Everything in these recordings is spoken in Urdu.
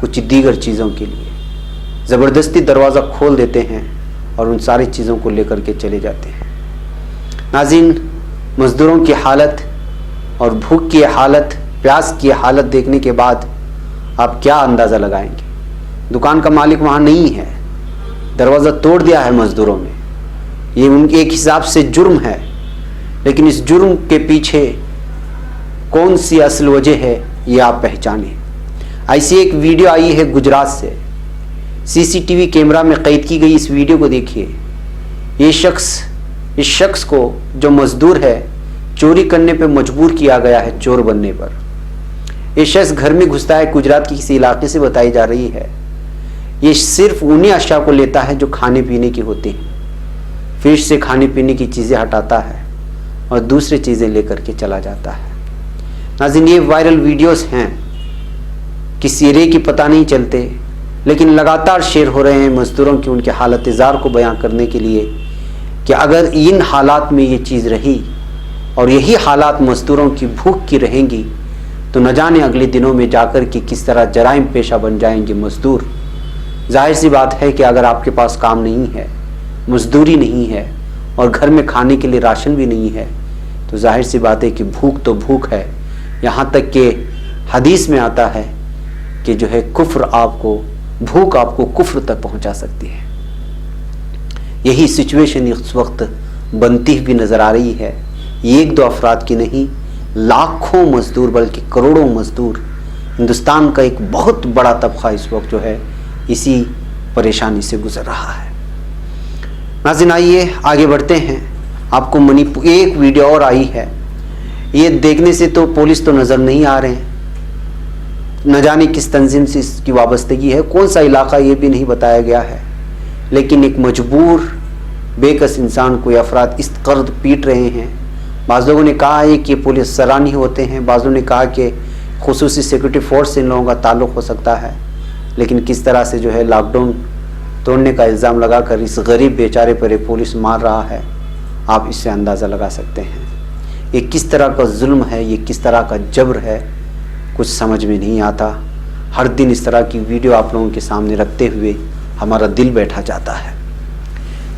کچھ دیگر چیزوں کے لیے زبردستی دروازہ کھول دیتے ہیں اور ان ساری چیزوں کو لے کر کے چلے جاتے ہیں۔ ناظرین، مزدوروں کی حالت اور بھوک کی حالت، پیاس کی حالت دیکھنے کے بعد آپ کیا اندازہ لگائیں گے؟ دکان کا مالک وہاں نہیں ہے، دروازہ توڑ دیا ہے مزدوروں نے، یہ ان کے ایک حساب سے جرم ہے، لیکن اس جرم کے پیچھے کون سی اصل وجہ ہے یہ آپ پہچانیں۔ ایسی ایک ویڈیو آئی ہے گجرات سے، سی سی ٹی وی کیمرہ میں قید کی گئی اس ویڈیو کو دیکھیے۔ اس شخص کو جو مزدور ہے چوری کرنے پہ مجبور کیا گیا ہے، چور بننے پر۔ یہ شخص گھر میں گھستا ہے، گجرات کے کسی علاقے سے بتائی جا رہی ہے۔ یہ صرف انہی اشیاء کو لیتا ہے جو کھانے پینے کی ہوتی ہیں، فریج سے کھانے پینے کی چیزیں ہٹاتا ہے اور دوسری چیزیں لے کر کے چلا جاتا ہے۔ ناظرین، یہ وائرل ویڈیوز ہیں، کسی ایرے کی پتہ نہیں چلتے، لیکن لگاتار شیئر ہو رہے ہیں مزدوروں کی ان کے حالت زار کو بیان کرنے کے لیے کہ اگر ان حالات میں یہ چیز رہی اور یہی حالات مزدوروں کی بھوک کی رہیں گی تو نہ جانے اگلے دنوں میں جا کر کے کس طرح جرائم پیشہ بن جائیں گے مزدور۔ ظاہر سی بات ہے کہ اگر آپ کے پاس کام نہیں ہے، مزدوری نہیں ہے اور گھر میں کھانے کے لیے راشن بھی نہیں ہے تو ظاہر سی بات ہے کہ بھوک تو بھوک ہے۔ یہاں تک کہ حدیث میں آتا ہے کہ جو ہے بھوک آپ کو کفر تک پہنچا سکتی ہے۔ یہی سچویشن اس وقت بنتی ہوئی نظر آ رہی ہے، ایک دو افراد کی نہیں، لاکھوں مزدور بلکہ کروڑوں مزدور، ہندوستان کا ایک بہت بڑا طبقہ اس وقت جو ہے اسی پریشانی سے گزر رہا ہے۔ ناظرین، آئیے آگے بڑھتے ہیں۔ آپ کو ایک ویڈیو اور آئی ہے، یہ دیکھنے سے تو پولیس تو نظر نہیں آ رہے ہیں، نہ جانے کس تنظیم سے اس کی وابستگی ہے، کون سا علاقہ یہ بھی نہیں بتایا گیا ہے، لیکن ایک مجبور بے کس انسان کو یہ افراد اس قدر پیٹ رہے ہیں۔ بعض لوگوں نے کہا ہے کہ پولیس سرانی ہوتے ہیں، بعضوں نے کہا کہ خصوصی سیکورٹی فورس سے ان لوگوں کا تعلق ہو سکتا ہے، لیکن کس طرح سے جو ہے لاک ڈاؤن توڑنے کا الزام لگا کر اس غریب بیچارے پر پولیس مار رہا ہے، آپ اس سے اندازہ لگا سکتے ہیں یہ کس طرح کا ظلم ہے، یہ کس طرح کا جبر ہے، کچھ سمجھ میں نہیں آتا۔ ہر دن اس طرح کی ویڈیو آپ لوگوں کے سامنے رکھتے ہوئے ہمارا دل بیٹھا جاتا ہے۔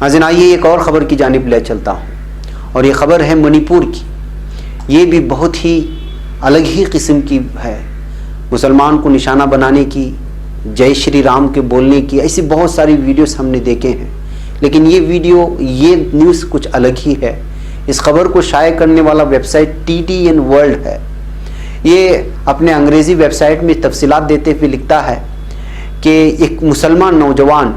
ناظرین، آئیے ایک اور خبر کی جانب لے چلتا ہوں، اور یہ خبر ہے منی پور کی۔ یہ بھی بہت ہی الگ ہی قسم کی ہے، مسلمان کو نشانہ بنانے کی، جے شری رام کے بولنے کی، ایسی بہت ساری ویڈیوز ہم نے دیکھے ہیں، لیکن یہ نیوز کچھ الگ ہی ہے۔ اس خبر کو شائع کرنے والا ویب سائٹ TTN ورلڈ ہے۔ یہ اپنے انگریزی ویب سائٹ میں تفصیلات دیتے ہوئے لکھتا ہے کہ ایک مسلمان نوجوان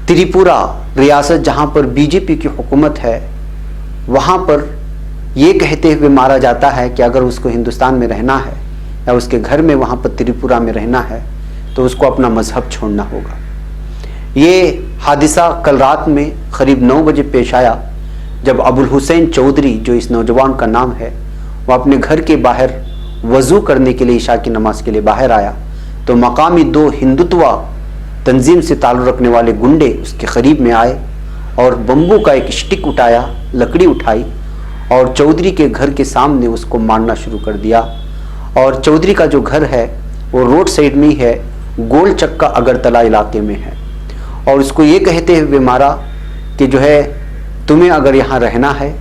تریپورہ ریاست جہاں پر BJP کی حکومت ہے، وہاں پر یہ کہتے ہوئے مارا جاتا ہے کہ اگر اس کو ہندوستان میں رہنا ہے یا اس کے گھر میں وہاں پر تریپورہ میں رہنا ہے تو اس کو اپنا مذہب چھوڑنا ہوگا۔ یہ حادثہ کل رات میں قریب 9 بجے پیش آیا، جب ابوالحسین چودھری، جو اس نوجوان کا نام ہے، وہ اپنے گھر کے باہر وضو کرنے کے لیے عشاء کی نماز کے لیے باہر آیا تو مقامی 2 ہندوتوا تنظیم سے تعلق رکھنے والے گنڈے اس کے قریب میں آئے اور بمبو کا ایک اسٹک اٹھایا، لکڑی اٹھائی اور چودھری کے گھر کے سامنے اس کو مارنا شروع کر دیا۔ اور چودھری کا جو گھر ہے وہ روڈ سائڈ میں ہی ہے، گول چکا اگرتلا علاقے میں ہے، اور اس کو یہ کہتے ہوئے مارا کہ جو ہے تمہیں اگر یہاں رہنا ہے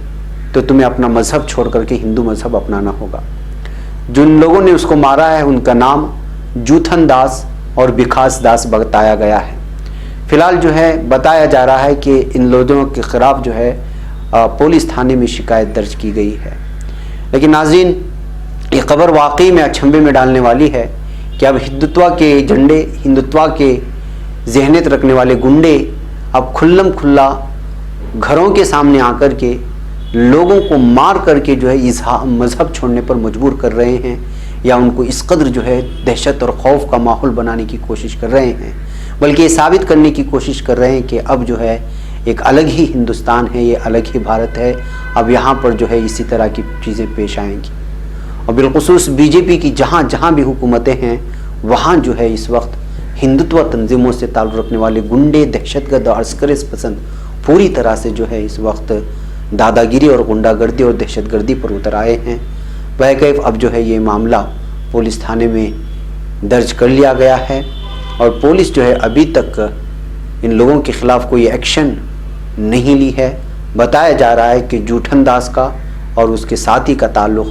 تو تمہیں اپنا مذہب چھوڑ کر کے ہندو مذہب اپنانا ہوگا۔ جن لوگوں نے اس کو مارا ہے ان کا نام جوتھن داس اور بکھاس داس بتایا گیا ہے۔ فی الحال جو ہے بتایا جا رہا ہے کہ ان لوگوں کے خلاف جو ہے پولیس تھانے میں شکایت درج کی گئی ہے۔ لیکن ناظرین، یہ خبر واقعی میں اچنبھے میں ڈالنے والی ہے کہ اب ہندوتوا کے جھنڈے، ہندوتوا کے ذہنیت رکھنے والے گنڈے اب کھلم کھلا گھروں کے سامنے آ کر کے لوگوں کو مار کر کے جو ہے مذہب چھوڑنے پر مجبور کر رہے ہیں، یا ان کو اس قدر جو ہے دہشت اور خوف کا ماحول بنانے کی کوشش کر رہے ہیں، بلکہ یہ ثابت کرنے کی کوشش کر رہے ہیں کہ اب جو ہے ایک الگ ہی ہندوستان ہے، یہ الگ ہی بھارت ہے، اب یہاں پر جو ہے اسی طرح کی چیزیں پیش آئیں گی۔ اور بالخصوص BJP کی جہاں جہاں بھی حکومتیں ہیں وہاں جو ہے اس وقت ہندوتوا تنظیموں سے تعلق رکھنے والے گنڈے، دہشت گرد اور عسکر پسند پوری طرح سے جو ہے اس وقت دادا گیری اور غنڈہ گردی اور دہشت گردی پر اتر آئے ہیں۔ بہرکیف اب جو ہے یہ معاملہ پولیس تھانے میں درج کر لیا گیا ہے اور پولیس جو ہے ابھی تک ان لوگوں کے خلاف کوئی ایکشن نہیں لی ہے۔ بتایا جا رہا ہے کہ جوٹھن داس کا اور اس کے ساتھی کا تعلق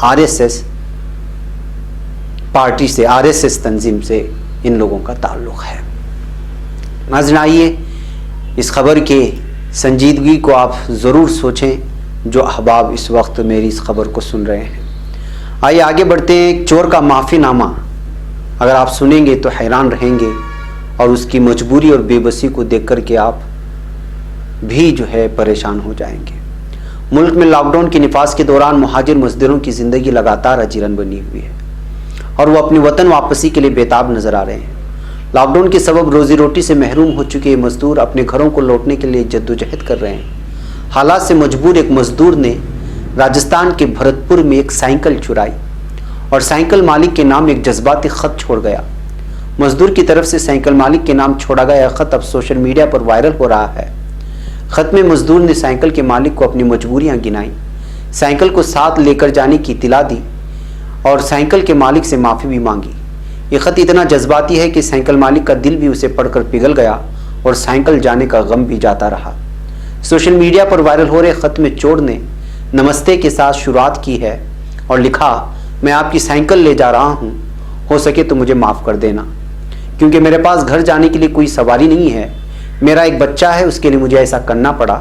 RSS پارٹی سے، RSS تنظیم سے ان لوگوں کا تعلق ہے۔ ناظرین آئیے اس خبر کے سنجیدگی کو آپ ضرور سوچیں جو احباب اس وقت میری اس خبر کو سن رہے ہیں۔ آئیے آگے بڑھتے ہیں۔ ایک چور کا معافی نامہ اگر آپ سنیں گے تو حیران رہیں گے اور اس کی مجبوری اور بے بسی کو دیکھ کر کے آپ بھی جو ہے پریشان ہو جائیں گے۔ ملک میں لاک ڈاؤن کے نفاذ کے دوران مہاجر مزدوروں کی زندگی لگاتار اجیرن بنی ہوئی ہے اور وہ اپنے وطن واپسی کے لیے بےتاب نظر آ رہے ہیں۔ لاک ڈاؤن کے سبب روزی روٹی سے محروم ہو چکے یہ مزدور اپنے گھروں کو لوٹنے کے لیے جدوجہد کر رہے ہیں۔ حالات سے مجبور ایک مزدور نے راجستھان کے بھرت پور میں ایک سائیکل چرائی اور سائیکل مالک کے نام ایک جذباتی خط چھوڑ گیا۔ مزدور کی طرف سے سائیکل مالک کے نام چھوڑا گیا خط اب سوشل میڈیا پر وائرل ہو رہا ہے۔ خط میں مزدور نے سائیکل کے مالک کو اپنی مجبوریاں گنائیں، سائیکل کو ساتھ لے کر جانے کی اطلاع دی اور سائیکل کے مالک سے معافی بھی مانگی۔ یہ خط اتنا جذباتی ہے کہ سائیکل مالک کا دل بھی اسے پڑھ کر پگھل گیا اور سائیکل جانے کا غم بھی جاتا رہا۔ سوشل میڈیا پر وائرل ہو رہے خط میں چور نے نمستے کے ساتھ شروعات کی ہے اور لکھا، میں آپ کی سائیکل لے جا رہا ہوں، ہو سکے تو مجھے معاف کر دینا کیونکہ میرے پاس گھر جانے کے لیے کوئی سواری نہیں ہے۔ میرا ایک بچہ ہے، اس کے لیے مجھے ایسا کرنا پڑا۔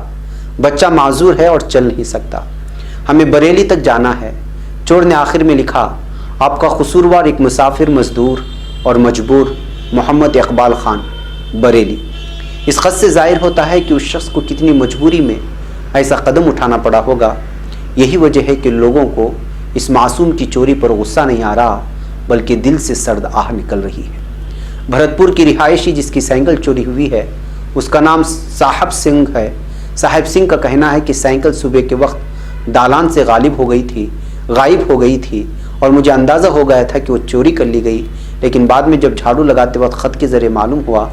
بچہ معذور ہے اور چل نہیں سکتا، ہمیں بریلی تک جانا ہے۔ چور نے آخر میں لکھا، آپ کا قصوروار ایک مسافر مزدور اور مجبور محمد اقبال خان، بریلی۔ اس خط سے ظاہر ہوتا ہے کہ اس شخص کو کتنی مجبوری میں ایسا قدم اٹھانا پڑا ہوگا۔ یہی وجہ ہے کہ لوگوں کو اس معصوم کی چوری پر غصہ نہیں آ رہا بلکہ دل سے سرد آہ نکل رہی ہے۔ بھرت پور کی رہائشی جس کی سائیکل چوری ہوئی ہے اس کا نام صاحب سنگھ ہے۔ صاحب سنگھ کا کہنا ہے کہ سائیکل صبح کے وقت دالان سے غائب ہو گئی تھی اور مجھے اندازہ ہو گیا تھا کہ وہ چوری کر لی گئی، لیکن بعد میں جب جھاڑو لگاتے وقت خط کے ذریعے معلوم ہوا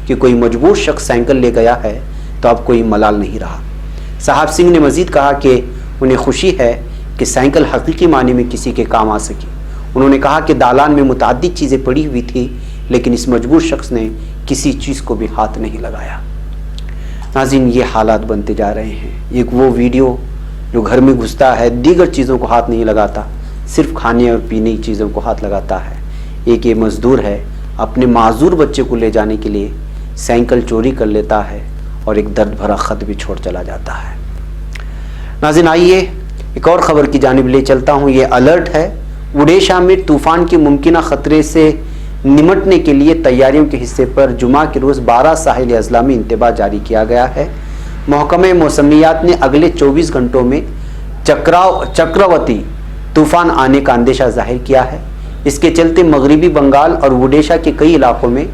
کہ کوئی مجبور شخص سائیکل لے گیا ہے تو اب کوئی ملال نہیں رہا۔ صاحب سنگھ نے مزید کہا کہ انہیں خوشی ہے کہ سائیکل حقیقی معنی میں کسی کے کام آ سکی۔ انہوں نے کہا کہ دالان میں متعدد چیزیں پڑی ہوئی تھی لیکن اس مجبور شخص نے کسی چیز کو بھی ہاتھ نہیں لگایا۔ ناظرین یہ حالات بنتے جا رہے ہیں۔ ایک وہ ویڈیو جو گھر میں گھستا ہے دیگر چیزوں کو ہاتھ نہیں لگاتا، صرف کھانے اور پینے کی چیزوں کو ہاتھ لگاتا ہے۔ ایک یہ مزدور ہے اپنے معذور بچے کو لے جانے کے لیے سائیکل چوری کر لیتا ہے اور ایک درد بھرا خط بھی چھوڑ چلا جاتا ہے۔ ناظرین آئیے ایک اور خبر کی جانب لے چلتا ہوں۔ یہ الرٹ ہے، اڈیشہ میں طوفان کے ممکنہ خطرے سے نمٹنے کے لیے تیاریوں کے حصے پر جمعہ کے روز 12 ساحلی اضلاع میں انتباہ جاری کیا گیا ہے۔ محکمہ موسمیات نے اگلے 24 گھنٹوں میں چکرواتی طوفان آنے کا اندیشہ ظاہر کیا ہے۔ اس کے چلتے مغربی بنگال اور اڈیشہ کے کئی علاقوں میں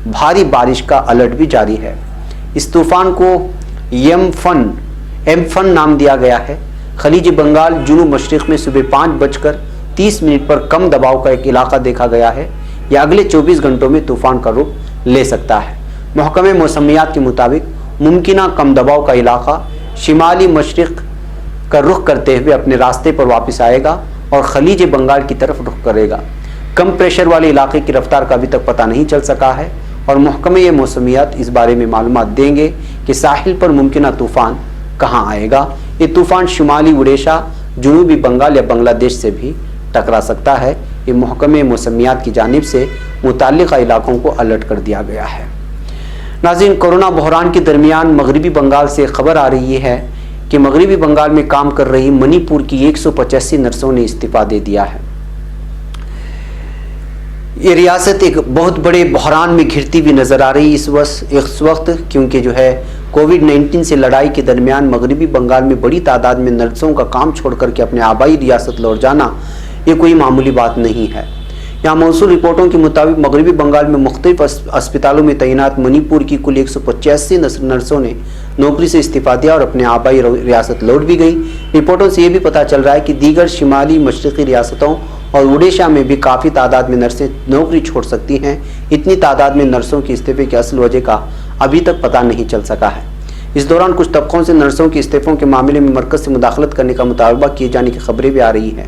بھاری بارش کا الرٹ بھی جاری ہے۔ اس طوفان کو ایمفن نام دیا گیا ہے۔ خلیج بنگال جنوب مشرق میں صبح 5:30 پر کم دباؤ کا ایک علاقہ دیکھا گیا ہے۔ یہ اگلے 24 گھنٹوں میں طوفان کا رخ لے سکتا ہے۔ محکمہ موسمیات کے مطابق ممکنہ کم دباؤ کا علاقہ شمالی مشرق کا رخ کرتے ہوئے اپنے راستے پر واپس آئے گا اور خلیج بنگال کی طرف رخ کرے گا۔ کم پریشر والے علاقے کی رفتار کا ابھی تک پتہ نہیں چل سکا ہے اور محکمہ موسمیات اس بارے میں معلومات دیں گے کہ ساحل پر ممکنہ طوفان کہاں آئے گا۔ یہ طوفان شمالی اڈیشہ، جنوبی بنگال یا بنگلہ دیش سے بھی ٹکرا سکتا ہے۔ یہ محکمہ موسمیات کی جانب سے متعلقہ علاقوں کو الرٹ کر دیا گیا ہے۔ ناظرین کورونا بحران کے درمیان مغربی بنگال سے خبر آ رہی ہے کہ مغربی بنگال میں کام کر رہی منی پور کی 185 نرسوں نے استعفیٰ دے دیا ہے۔ یہ ریاست ایک بہت بڑے بحران میں گھرتی ہوئی نظر آ رہی اس وقت کیونکہ جو ہے کووڈ-19 سے لڑائی کے درمیان مغربی بنگال میں بڑی تعداد میں نرسوں کا کام چھوڑ کر کے اپنے آبائی ریاست لوٹ جانا یہ کوئی معمولی بات نہیں ہے۔ یہاں موصول رپورٹوں کے مطابق مغربی بنگال میں مختلف اسپتالوں میں تعینات منی پور کی کل 185 نرسوں نے نوکری سے استعفیٰ دیا اور اپنے آبائی ریاست لوٹ بھی گئی۔ رپورٹوں سے یہ بھی پتہ چل رہا ہے کہ دیگر شمالی مشرقی ریاستوں اور اڈیشہ میں بھی کافی تعداد میں نرسیں نوکری چھوڑ سکتی ہیں۔ اتنی تعداد میں نرسوں کے استعفے کی اصل وجہ کا ابھی تک پتہ نہیں چل سکا ہے۔ اس دوران کچھ طبقوں سے نرسوں کے استعفوں کے معاملے میں مرکز سے مداخلت کرنے کا مطالبہ کیے جانے کی خبریں بھی آ رہی ہیں۔